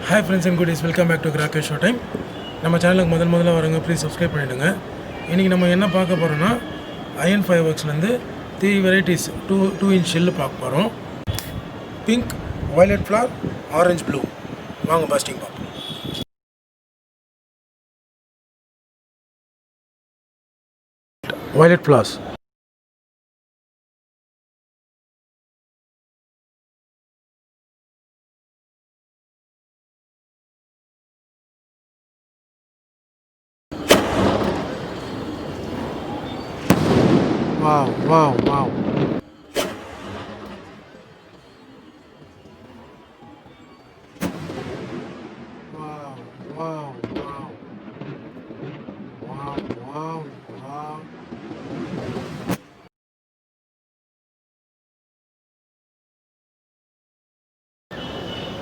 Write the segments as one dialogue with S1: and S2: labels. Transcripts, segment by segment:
S1: Hi friends and Kutties, welcome back to Crackers Show Time. நம்ம சேனலுக்கு முதல்ல வரவங்க ப்ளீஸ் சப்ஸ்கிரைப் பண்ணிவிடுங்க. இன்றைக்கி நம்ம என்ன பார்க்க போகிறோன்னா Ayyan Fireworksலேருந்து 3 வெரைட்டிஸ் 2 inch ஷெல்லு பார்க்க போகிறோம். Pink, violet flower, orange blue. வாங்க பாஸ்டிங் பார்ப்போம். violet flowers. Wow. Wow. Wow. Wow.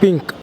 S1: Pink.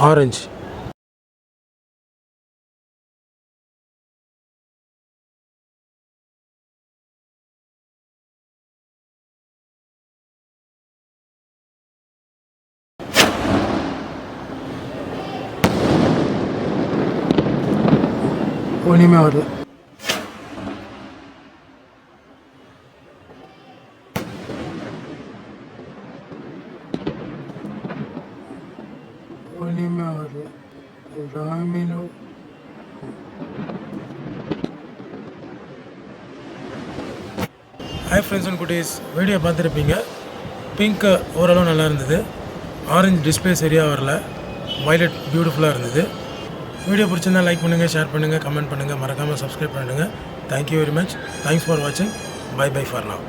S1: Orange. ஒன்றுமே வரல. ஒன்றுமே வரல. ராமினோ. ஹாய் ஃப்ரெண்ட்ஸ் அண்ட் குட்டீஸ், வீடியோ பார்த்துருப்பீங்க. பிங்க் ஓரளவு நல்லா இருந்தது. ஆரஞ்சு டிஸ்பிளே சரியாக வரல. வயலட் பியூட்டிஃபுல்லாக இருந்தது. வீடியோ பிடிச்சிருந்தா லைக் பண்ணுங்கள், ஷேர் பண்ணுங்கள், கமெண்ட் பண்ணுங்கள், மறக்காமல் சப்ஸ்கிரைப் பண்ணிடுங்க. Thank you very much. Thanks for வாட்சிங். Bye for now.